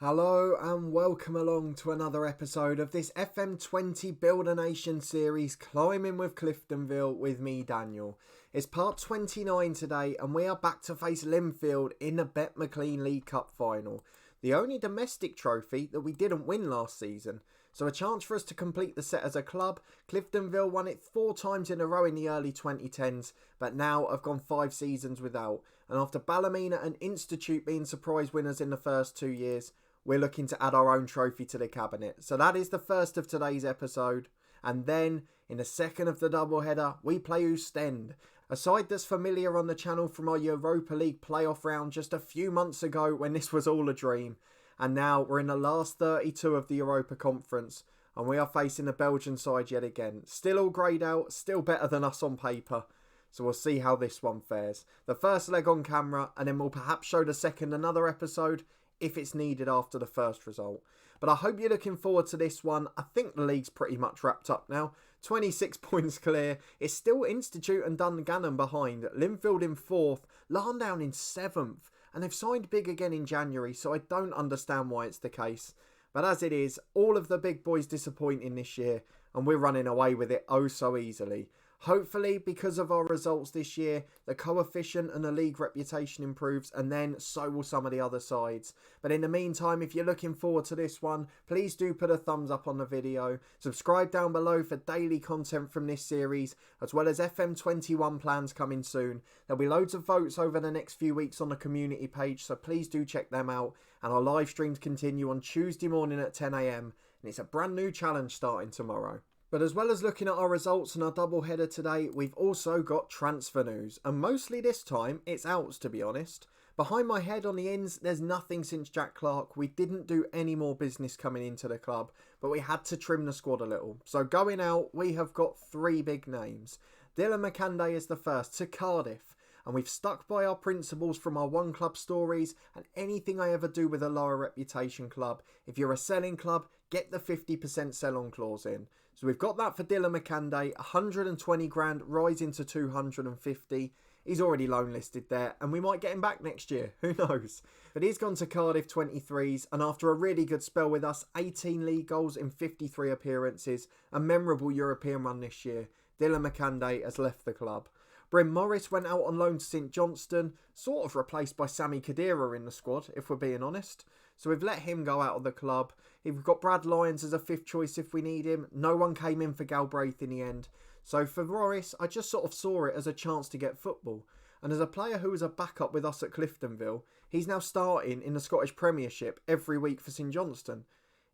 Hello and welcome along to another episode of this FM20 Build a Nation series, Climbing with Cliftonville with me, Daniel. It's part 29 today and we are back to face Linfield in the Bet Mclean League Cup Final. The only domestic trophy that we didn't win last season. So a chance for us to complete the set as a club. Cliftonville won it 4 times in a row in the early 2010s, but now have gone 5 seasons without. And after Ballymena and Institute being surprise winners in the first 2 years, we're looking to add our own trophy to the cabinet. So that is the first of today's episode. And then, in the second of the doubleheader, we play Oostende, a side that's familiar on the channel from our Europa League playoff round just a few months ago when this was all a dream. And now we're in the last 32 of the Europa Conference, and we are facing the Belgian side yet again. Still all greyed out, still better than us on paper. So we'll see how this one fares. The first leg on camera, and then we'll perhaps show the second another episode, if it's needed after the first result. But I hope you're looking forward to this one. I think the league's pretty much wrapped up now. 26 points clear. It's still Institute and Dungannon behind. Linfield in 4th. Larndown in 7th. And they've signed big again in January, so I don't understand why it's the case. But as it is, all of the big boys disappointing this year, and we're running away with it oh so easily. Hopefully, because of our results this year, the coefficient and the league reputation improves, and then so will some of the other sides. But in the meantime, if you're looking forward to this one, please do put a thumbs up on the video. Subscribe down below for daily content from this series, as well as FM21 plans coming soon. There'll be loads of votes over the next few weeks on the community page, so please do check them out. And our live streams continue on Tuesday morning at 10 AM, and it's a brand new challenge starting tomorrow. But as well as looking at our results and our doubleheader today, we've also got transfer news. And mostly this time, it's outs to be honest. Behind my head on the ins, there's nothing since Jack Clark. We didn't do any more business coming into the club, but we had to trim the squad a little. So going out, we have got 3 big names. Dylan McCande is the first, to Cardiff. And we've stuck by our principles from our one club stories, and anything I ever do with a lower reputation club, if you're a selling club, get the 50% sell-on clause in. So we've got that for Dylan McCande, 120 grand rising to 250. He's already loan listed there, and we might get him back next year, who knows. But he's gone to Cardiff 23s, and after a really good spell with us, 18 league goals in 53 appearances, a memorable European run this year, Dylan McCande has left the club. Bryn Morris went out on loan to St Johnstone, sort of replaced by Sami Khedira in the squad, if we're being honest. So we've let him go out of the club. We've got Brad Lyons as a 5th choice if we need him. No one came in for Galbraith in the end. So for Morris, I just sort of saw it as a chance to get football. And as a player who was a backup with us at Cliftonville, he's now starting in the Scottish Premiership every week for St Johnstone.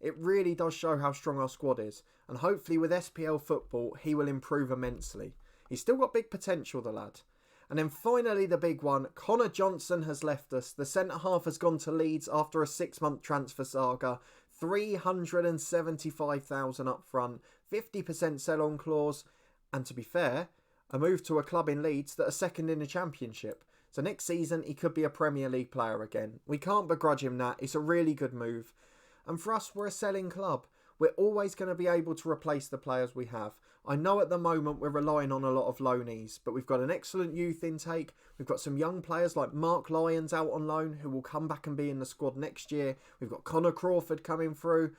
It really does show how strong our squad is. And hopefully with SPL football, he will improve immensely. He's still got big potential, the lad. And then finally the big one, Connor Johnson has left us. The centre-half has gone to Leeds after a 6-month transfer saga. 375,000 up front, 50% sell-on clause. And to be fair, a move to a club in Leeds that are second in the Championship. So next season he could be a Premier League player again. We can't begrudge him that. It's a really good move. And for us, we're a selling club. We're always going to be able to replace the players we have. I know at the moment we're relying on a lot of loanees, but we've got an excellent youth intake. We've got some young players like Mark Lyons out on loan who will come back and be in the squad next year. We've got Connor Crawford coming through.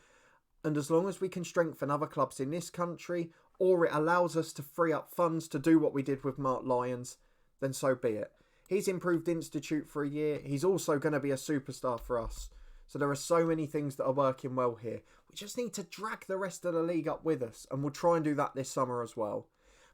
And as long as we can strengthen other clubs in this country, or it allows us to free up funds to do what we did with Mark Lyons, then so be it. He's improved Institute for a year. He's also going to be a superstar for us. So there are so many things that are working well here. We just need to drag the rest of the league up with us, and we'll try and do that this summer as well.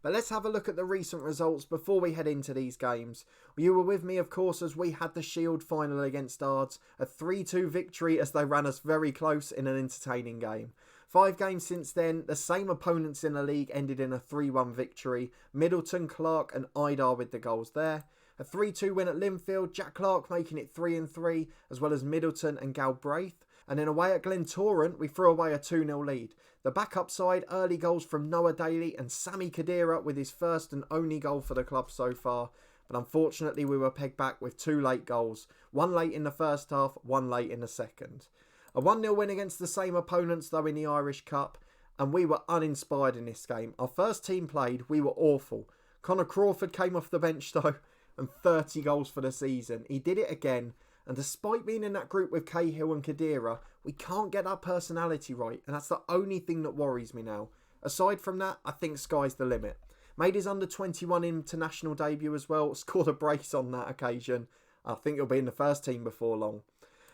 But let's have a look at the recent results before we head into these games. You were with me, of course, as we had the Shield final against Ards, a 3-2 victory as they ran us very close in an entertaining game. 5 games since then, the same opponents in the league ended in a 3-1 victory. Middleton, Clark and Idar with the goals there. A 3-2 win at Linfield, Jack Clark making it 3-3, as well as Middleton and Galbraith. And then away at Glentoran, we threw away a 2-0 lead. The backup side, early goals from Noah Daly and Sami Khedira with his first and only goal for the club so far. But unfortunately, we were pegged back with 2 late goals. 1 late in the first half, 1 late in the second. A 1-0 win against the same opponents though in the Irish Cup. And we were uninspired in this game. Our first team played, we were awful. Connor Crawford came off the bench though. And 30 goals for the season. He did it again. And despite being in that group with Cahill and Khedira, we can't get that personality right, and that's the only thing that worries me now. Aside from that, I think sky's the limit. Made his under-21 international debut as well, scored a brace on that occasion. I think he'll be in the first team before long.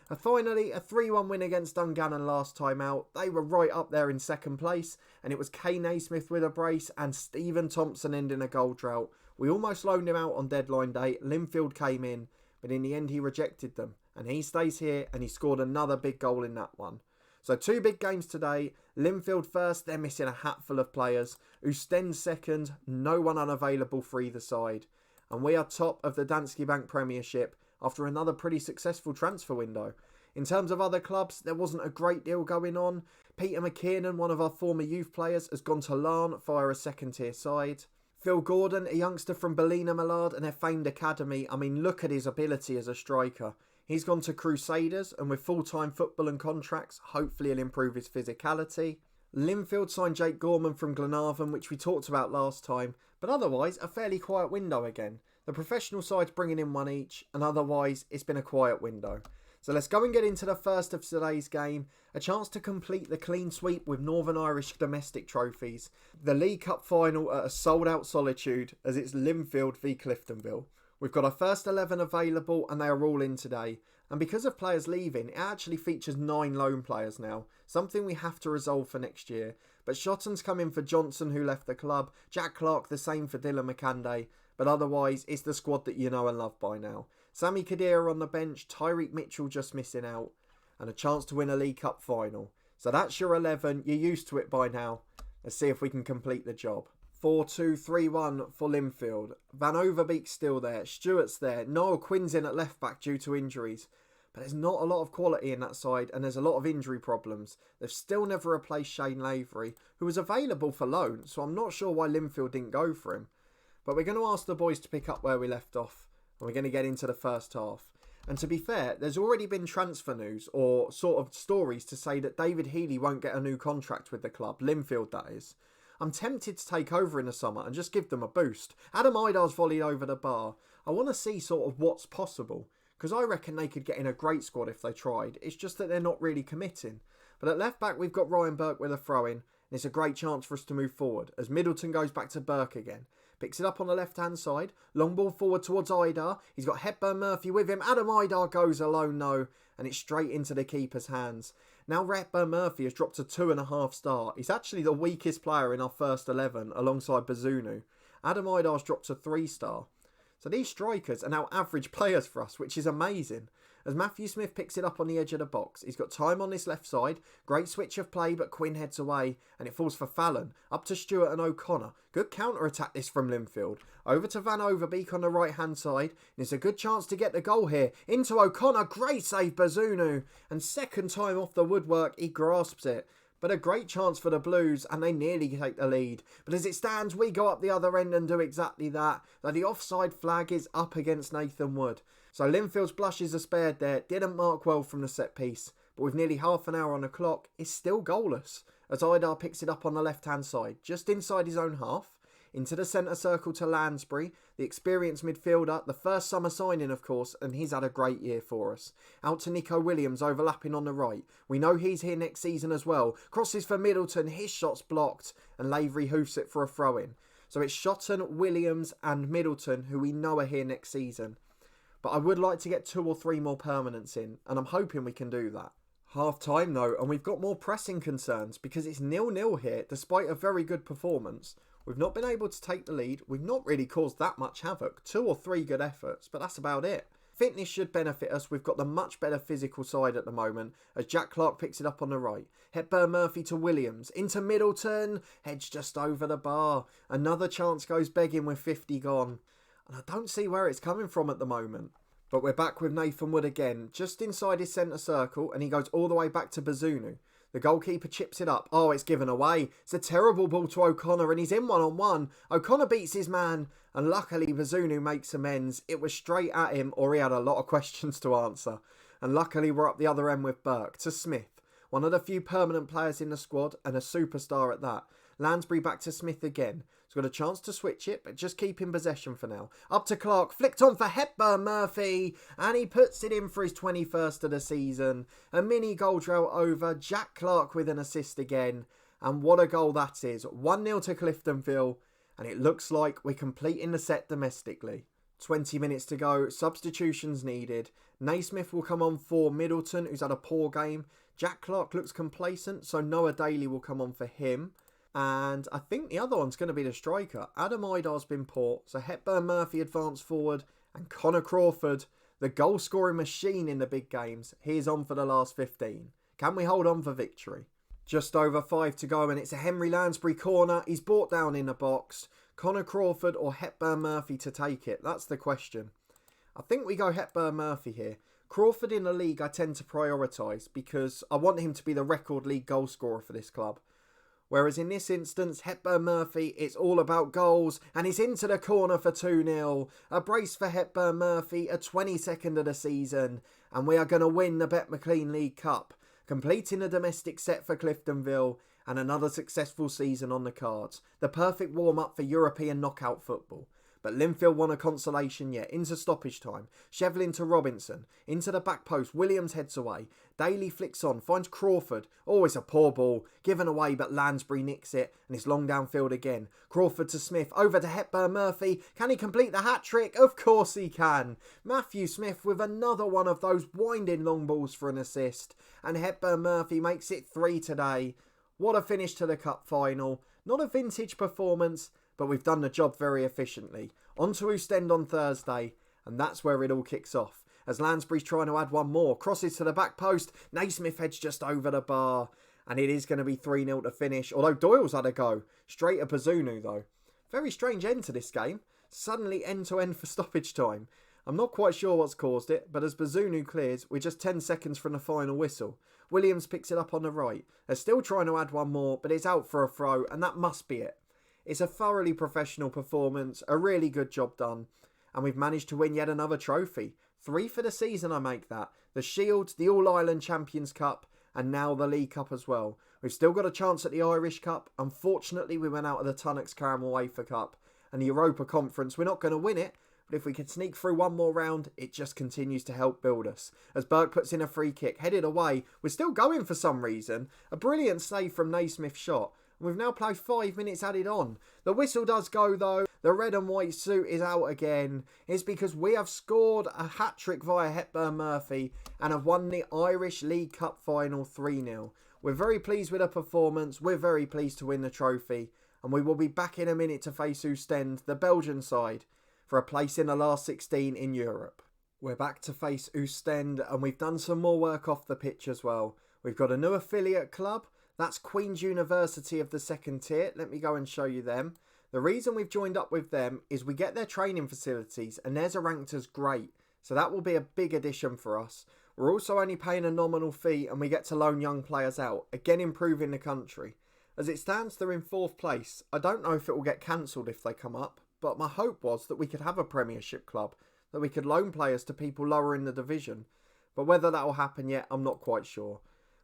And finally, a 3-1 win against Dungannon last time out. They were right up there in second place, and it was Kay Naismith with a brace and Stephen Thompson ending a goal drought. We almost loaned him out on deadline day. Linfield came in, but in the end he rejected them. And he stays here, and he scored another big goal in that one. So 2 big games today. Linfield first, they're missing a hatful of players. Oostende second, no one unavailable for either side. And we are top of the Danske Bank Premiership after another pretty successful transfer window. In terms of other clubs, there wasn't a great deal going on. Peter McKiernan, one of our former youth players, has gone to Larne via a second tier side. Phil Gordon, a youngster from Ballina Millard and their famed academy. I mean, look at his ability as a striker. He's gone to Crusaders, and with full-time football and contracts, hopefully he'll improve his physicality. Linfield signed Jake Gorman from Glenarvan, which we talked about last time, but otherwise a fairly quiet window again. The professional side's bringing in one each, and otherwise it's been a quiet window. So let's go and get into the first of today's game, a chance to complete the clean sweep with Northern Irish domestic trophies. The League Cup Final at a sold-out Solitude, as it's Linfield v Cliftonville. We've got our first 11 available, and they are all in today. And because of players leaving, it actually features 9 loan players now, something we have to resolve for next year. But Shotton's come in for Johnson, who left the club, Jack Clark the same for Dylan McCanday, but otherwise it's the squad that you know and love by now. Sammy Khedira on the bench, Tyreek Mitchell just missing out, and a chance to win a League Cup final. So that's your 11, you're used to it by now. Let's see if we can complete the job. 4-2-3-1 for Linfield. Van Overbeek's still there, Stewart's there, Noel Quinn's in at left back due to injuries. But there's not a lot of quality in that side, and there's a lot of injury problems. They've still never replaced Shane Lavery, who was available for loan, so I'm not sure why Linfield didn't go for him. But we're going to ask the boys to pick up where we left off, and we're going to get into the first half. And to be fair, there's already been transfer news, or sort of stories to say that David Healy won't get a new contract with the club, Linfield that is. I'm tempted to take over in the summer and just give them a boost. Adam Idar's volleyed over the bar. I want to see sort of what's possible, because I reckon they could get in a great squad if they tried. It's just that they're not really committing. But at left back, we've got Ryan Burke with a throw-in, and it's a great chance for us to move forward, as Middleton goes back to Burke again. Picks it up on the left-hand side. Long ball forward towards Idar. He's got Hepburn Murphy with him. Adam Idar goes alone, no. And it's straight into the keeper's hands. Now Hepburn Murphy has dropped to 2.5 star. He's actually the weakest player in our first 11 alongside Bazunu. Adam Idar's dropped to 3 star. So these strikers are now average players for us, which is amazing. As Matthew Smith picks it up on the edge of the box, he's got time on this left side. Great switch of play, but Quinn heads away, and it falls for Fallon. Up to Stewart and O'Connor. Good counter-attack this from Linfield. Over to Van Overbeek on the right-hand side, and it's a good chance to get the goal here. Into O'Connor, great save Bazunu. And second time off the woodwork, he grasps it. But a great chance for the Blues, and they nearly take the lead. But as it stands, we go up the other end and do exactly that. Though the offside flag is up against Nathan Wood. So Linfield's blushes are spared there. Didn't mark well from the set piece. But with nearly half an hour on the clock, it's still goalless. As Idar picks it up on the left-hand side, just inside his own half. Into the centre circle to Lansbury, the experienced midfielder, the first summer signing of course, and he's had a great year for us. Out to Nico Williams overlapping on the right. We know he's here next season as well. Crosses for Middleton, his shot's blocked, and Lavery hoofs it for a throw-in. So it's Shotton, Williams and Middleton who we know are here next season. But I would like to get 2 or 3 more permanents in, and I'm hoping we can do that. Half time though, and we've got more pressing concerns because it's 0-0 here despite a very good performance. We've not been able to take the lead. We've not really caused that much havoc. 2 or 3 good efforts, but that's about it. Fitness should benefit us. We've got the much better physical side at the moment as Jack Clark picks it up on the right. Hepburn Murphy to Williams. Into Middleton. Hedge just over the bar. Another chance goes begging with 50 gone. And I don't see where it's coming from at the moment. But we're back with Nathan Wood again. Just inside his centre circle and he goes all the way back to Bazunu. The goalkeeper chips it up. Oh, it's given away. It's a terrible ball to O'Connor and he's in 1-on-1. O'Connor beats his man and luckily Bazunu makes amends. It was straight at him or he had a lot of questions to answer. And luckily we're up the other end with Burke to Smith. One of the few permanent players in the squad and a superstar at that. Lansbury back to Smith again. He's got a chance to switch it, but just keep in possession for now. Up to Clark, flicked on for Hepburn Murphy, and he puts it in for his 21st of the season. A mini goal trail over. Jack Clark with an assist again. And what a goal that is. 1-0 to Cliftonville, and it looks like we're completing the set domestically. 20 minutes to go, substitutions needed. Naismith will come on for Middleton, who's had a poor game. Jack Clark looks complacent, so Noah Daly will come on for him. And I think the other one's going to be the striker. Adam Idar's been poor, so Hepburn Murphy advanced forward. And Connor Crawford, the goal-scoring machine in the big games, he's on for the last 15. Can we hold on for victory? Just over 5 to go, and it's a Henry Lansbury corner. He's brought down in the box. Connor Crawford or Hepburn Murphy to take it? That's the question. I think we go Hepburn Murphy here. Crawford in the league I tend to prioritise because I want him to be the record league goal scorer for this club. Whereas in this instance, Hepburn Murphy, it's all about goals, and he's into the corner for 2-0. A brace for Hepburn Murphy, a 22nd of the season, and we are going to win the Bet Mclean League Cup, completing a domestic set for Cliftonville, and another successful season on the cards. The perfect warm-up for European knockout football. But Linfield won a consolation yet. Into stoppage time. Shevlin to Robinson. Into the back post. Williams heads away. Daly flicks on. Finds Crawford. Oh, it's a poor ball. Given away, but Lansbury nicks it. And it's long downfield again. Crawford to Smith. Over to Hepburn Murphy. Can he complete the hat-trick? Of course he can. Matthew Smith with another one of those winding long balls for an assist. And Hepburn Murphy makes it 3 today. What a finish to the cup final. Not a vintage performance, but we've done the job very efficiently. On to Oostende on Thursday, and that's where it all kicks off. As Lansbury's trying to add one more. Crosses to the back post. Naismith heads just over the bar. And it is going to be 3-0 to finish. Although Doyle's had a go. Straight at Bazunu though. Very strange end to this game. Suddenly end-to-end for stoppage time. I'm not quite sure what's caused it, but as Bazunu clears, we're just 10 seconds from the final whistle. Williams picks it up on the right. They're still trying to add one more, but it's out for a throw, and that must be it. It's a thoroughly professional performance, a really good job done, and we've managed to win yet another trophy. 3 for the season, I make that. The Shield, the All-Ireland Champions Cup, and now the League Cup as well. We've still got a chance at the Irish Cup. Unfortunately, we went out of the Tunnock's Caramel Wafer Cup, and the Europa Conference, we're not going to win it, but if we can sneak through one more round, it just continues to help build us. As Burke puts in a free kick, headed away, we're still going for some reason. A brilliant save from Naismith's shot. We've now played 5 minutes added on. The whistle does go though. The red and white suit is out again. It's because we have scored a hat-trick via Hepburn Murphy and have won the Irish League Cup Final 3-0. We're very pleased with the performance. We're very pleased to win the trophy. And we will be back in a minute to face Oostende, the Belgian side, for a place in the last 16 in Europe. We're back to face Oostende, and we've done some more work off the pitch as well. We've got a new affiliate club. That's Queen's University of the second tier. Let me go and show you them. The reason we've joined up with them is we get their training facilities, and theirs are ranked as great. So that will be a big addition for us. We're also only paying a nominal fee, and we get to loan young players out, again improving the country. As it stands, they're in 4th place. I don't know if it will get cancelled if they come up, but my hope was that we could have a Premiership club, that we could loan players to people lower in the division. But whether that will happen yet, I'm not quite sure.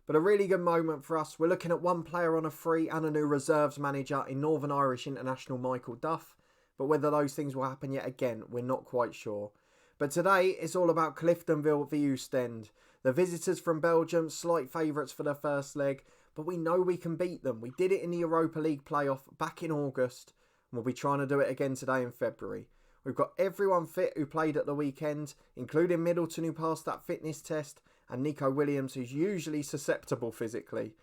But a really good moment for us. We're looking at one player on a free and a new reserves manager in Northern Irish international Michael Duff. But whether those things will happen yet again, we're not quite sure. But today, it's all about Cliftonville v Oostende. The visitors from Belgium, slight favourites for the first leg, but we know we can beat them. We did it in the Europa League playoff back in August. We'll be trying to do it again today in February. We've got everyone fit who played at the weekend, including Middleton who passed that fitness test, and Nico Williams who's usually susceptible physically.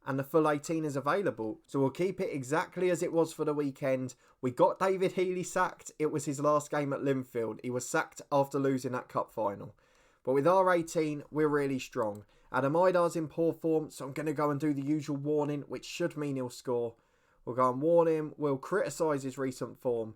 And the full 18 is available, so we'll keep it exactly as it was for the weekend. We got David Healy sacked. It was his last game at Linfield. He was sacked after losing that cup final. But with our 18, we're really strong. Adam Idar's in poor form, so I'm going to go and do the usual warning, which should mean he'll score. We'll go and warn him, we'll criticise his recent form, and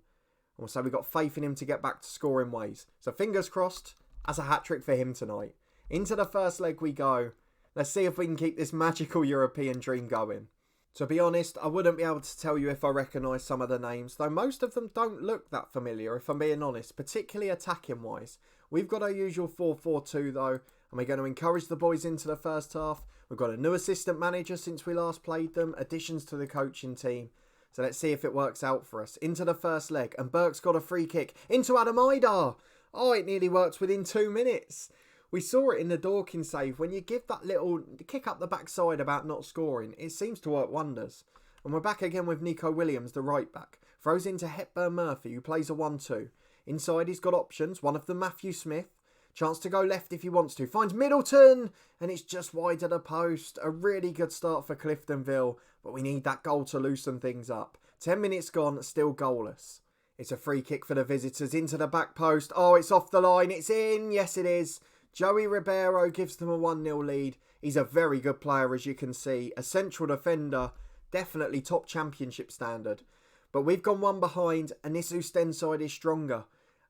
we'll say we've got faith in him to get back to scoring ways. So fingers crossed, as a hat-trick for him tonight. Into the first leg we go. Let's see if we can keep this magical European dream going. To be honest, I wouldn't be able to tell you if I recognise some of the names, though most of them don't look that familiar, if I'm being honest, particularly attacking-wise. We've got our usual 4-4-2 though, and we're going to encourage the boys into the first half. We've got a new assistant manager since we last played them, additions to the coaching team. So let's see if it works out for us. Into the first leg, and Burke's got a free kick into Adam Idar. Oh, it nearly works within 2 minutes. We saw it in the Dorking save. When you give that little kick up the backside about not scoring, it seems to work wonders. And we're back again with Nico Williams, the right back. Throws into Hepburn Murphy, who plays a 1-2. Inside he's got options, one of them Matthew Smith. Chance to go left if he wants to. Finds Middleton, and it's just wide of the post. A really good start for Cliftonville, but we need that goal to loosen things up. 10 minutes gone, still goalless. It's a free kick for the visitors into the back post. Oh, it's off the line. It's in. Yes, it is. Joey Ribeiro gives them a 1-0 lead. He's a very good player, as you can see. A central defender, definitely top championship standard. But we've gone one behind, and this Oostende side is stronger.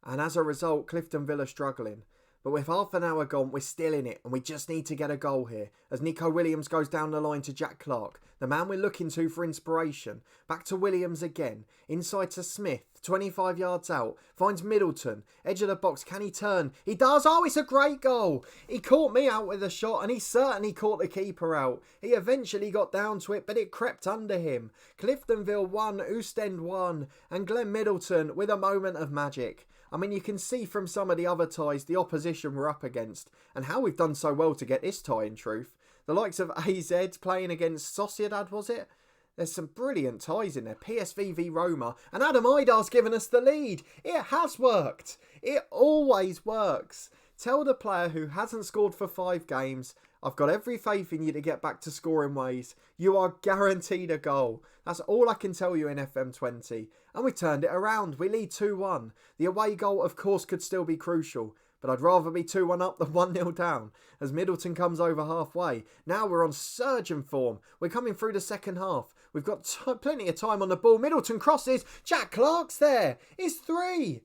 And as a result, Cliftonville are struggling. But with half an hour gone, we're still in it, and we just need to get a goal here. As Nico Williams goes down the line to Jack Clark, the man we're looking to for inspiration. Back to Williams again. Inside to Smith, 25 yards out. Finds Middleton. Edge of the box, can he turn? He does! Oh, it's a great goal! He caught me out with a shot, and he certainly caught the keeper out. He eventually got down to it, but it crept under him. Cliftonville 1, Oostende 1, and Glenn Middleton with a moment of magic. I mean, you can see from some of the other ties the opposition we're up against, and how we've done so well to get this tie in truth. The likes of AZ playing against Sociedad, was it? There's some brilliant ties in there. PSV v Roma, and Adam Idar's given us the lead. It has worked. It always works. Tell the player who hasn't scored for 5 games, I've got every faith in you to get back to scoring ways. You are guaranteed a goal. That's all I can tell you in FM20. And we turned it around. We lead 2-1. The away goal, of course, could still be crucial. But I'd rather be 2-1 up than 1-0 down. As Middleton comes over halfway. Now we're on surging form. We're coming through the second half. We've got plenty of time on the ball. Middleton crosses. Jack Clark's there. It's 3.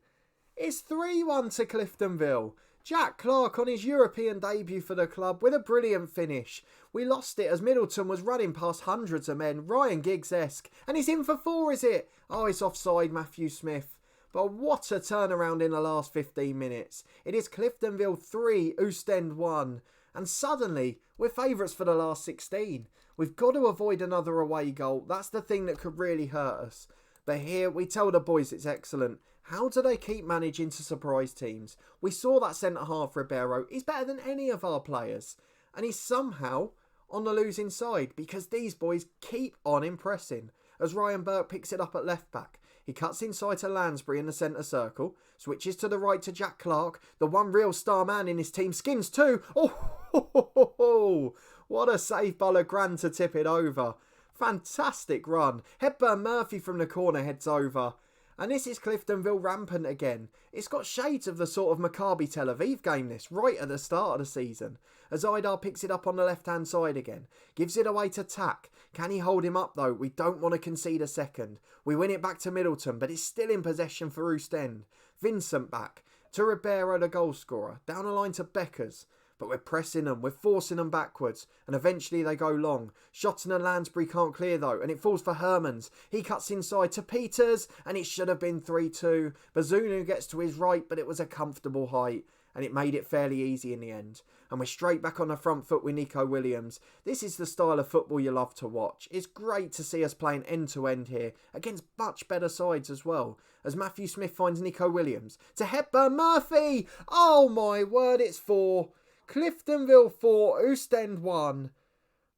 It's 3-1 to Cliftonville. Jack Clark on his European debut for the club with a brilliant finish. We lost it as Middleton was running past hundreds of men, Ryan Giggs-esque. And he's in for 4, is it? Oh, it's offside, Matthew Smith. But what a turnaround in the last 15 minutes. It is Cliftonville 3, Oostende 1. And suddenly, we're favourites for the last 16. We've got to avoid another away goal. That's the thing that could really hurt us. But here, we tell the boys it's excellent. How do they keep managing to surprise teams? We saw that centre-half Ribeiro. He's better than any of our players. And he's somehow on the losing side because these boys keep on impressing. As Ryan Burke picks it up at left-back. He cuts inside to Lansbury in the centre circle. Switches to the right to Jack Clark. The one real star man in his team. Skins too. Oh, what a save by Legrand to tip it over. Fantastic run. Hepburn Murphy from the corner heads over. And this is Cliftonville rampant again. It's got shades of the sort of Maccabi Tel Aviv game this, right at the start of the season. As Idar picks it up on the left-hand side again. Gives it away to Tack. Can he hold him up though? We don't want to concede a second. We win it back to Middleton, but it's still in possession for Oostende. Vincent back. To Ribeiro, the goal scorer. Down the line to Beckers. But we're pressing them, we're forcing them backwards, and eventually they go long. Shotton and Lansbury can't clear though, and it falls for Hermans. He cuts inside to Peters, and it should have been 3-2. Bazunu gets to his right, but it was a comfortable height, and it made it fairly easy in the end. And we're straight back on the front foot with Nico Williams. This is the style of football you love to watch. It's great to see us playing end-to-end here, against much better sides as well. As Matthew Smith finds Nico Williams. To Hepburn Murphy! Oh my word, it's 4. Cliftonville 4, Oostende 1.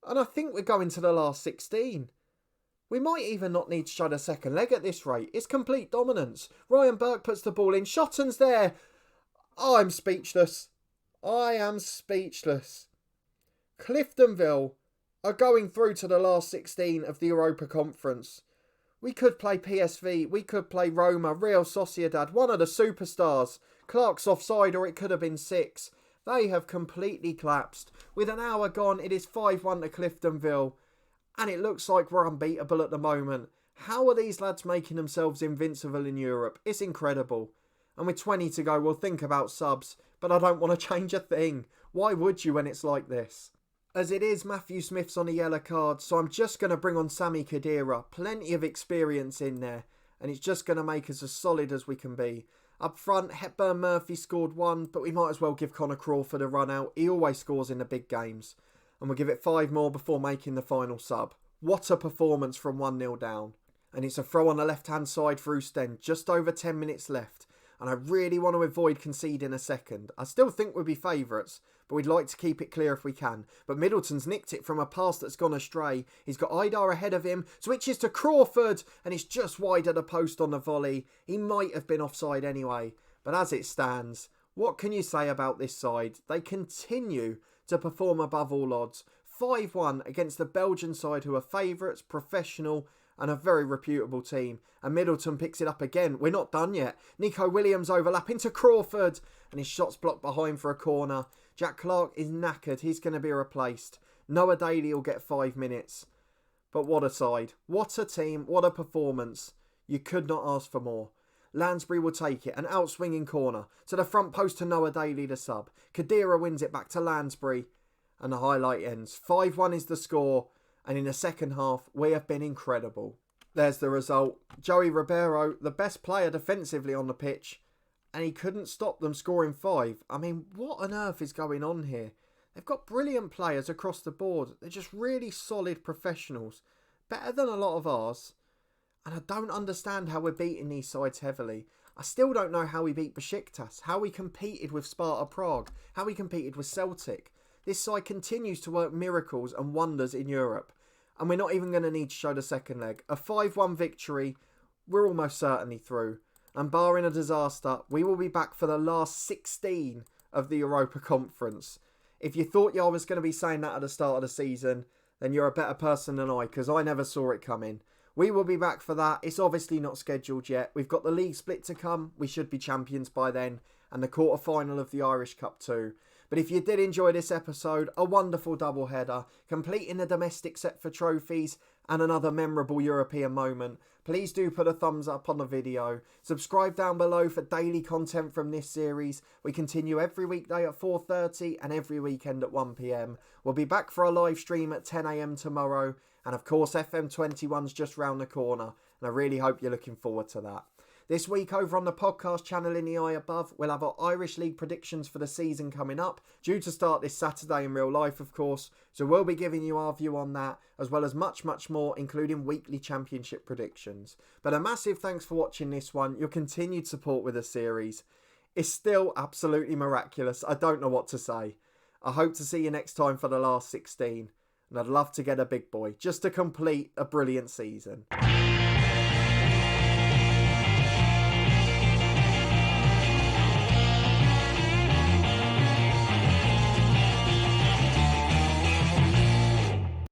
And I think we're going to the last 16. We might even not need to show the second leg at this rate. It's complete dominance. Ryan Burke puts the ball in. Shotton's there. Oh, I'm speechless. I am speechless. Cliftonville are going through to the last 16 of the Europa Conference. We could play PSV. We could play Roma, Real Sociedad, one of the superstars. Clark's offside, or it could have been 6. They have completely collapsed. With an hour gone, it is 5-1 to Cliftonville. And it looks like we're unbeatable at the moment. How are these lads making themselves invincible in Europe? It's incredible. And with 20 to go, we'll think about subs. But I don't want to change a thing. Why would you when it's like this? As it is, Matthew Smith's on a yellow card. So I'm just going to bring on Sami Khedira. Plenty of experience in there. And it's just going to make us as solid as we can be. Up front, Hepburn Murphy scored 1, but we might as well give Connor Crawford a run out. He always scores in the big games. And we'll give it 5 more before making the final sub. What a performance from 1-0 down. And it's a throw on the left-hand side for Oostende, just over 10 minutes left. And I really want to avoid conceding a second. I still think we'll be favourites, but we'd like to keep it clear if we can. But Middleton's nicked it from a pass that's gone astray. He's got Idar ahead of him, switches to Crawford, and it's just wide of the post on the volley. He might have been offside anyway. But as it stands, what can you say about this side? They continue to perform above all odds. 5-1 against the Belgian side who are favourites, professional, and a very reputable team. And Middleton picks it up again. We're not done yet. Nico Williams overlapping to Crawford. And his shot's blocked behind for a corner. Jack Clark is knackered. He's going to be replaced. Noah Daly will get 5 minutes. But what a side. What a team. What a performance. You could not ask for more. Lansbury will take it. An outswinging corner. To the front post to Noah Daly, the sub. Kadira wins it back to Lansbury. And the highlight ends. 5-1 is the score. And in the second half, we have been incredible. There's the result. Joey Ribeiro, the best player defensively on the pitch. And he couldn't stop them scoring 5. I mean, what on earth is going on here? They've got brilliant players across the board. They're just really solid professionals. Better than a lot of ours. And I don't understand how we're beating these sides heavily. I still don't know how we beat Besiktas. How we competed with Sparta Prague. How we competed with Celtic. This side continues to work miracles and wonders in Europe. And we're not even going to need to show the second leg. A 5-1 victory, we're almost certainly through. And barring a disaster, we will be back for the last 16 of the Europa Conference. If you thought I was going to be saying that at the start of the season, then you're a better person than I, because I never saw it coming. We will be back for that. It's obviously not scheduled yet. We've got the league split to come. We should be champions by then. And the quarter-final of the Irish Cup too. But if you did enjoy this episode, a wonderful double-header, completing the domestic set for trophies and another memorable European moment, please do put a thumbs up on the video. Subscribe down below for daily content from this series. We continue every weekday at 4:30 and every weekend at 1 PM. We'll be back for a live stream at 10 AM tomorrow. And of course, FM21's just round the corner. And I really hope you're looking forward to that. This week over on the podcast channel in the eye above, we'll have our Irish League predictions for the season coming up, due to start this Saturday in real life, of course. So we'll be giving you our view on that, as well as much, much more, including weekly championship predictions. But a massive thanks for watching this one, your continued support with the series. It's still absolutely miraculous. I don't know what to say. I hope to see you next time for the last 16. And I'd love to get a big boy, just to complete a brilliant season.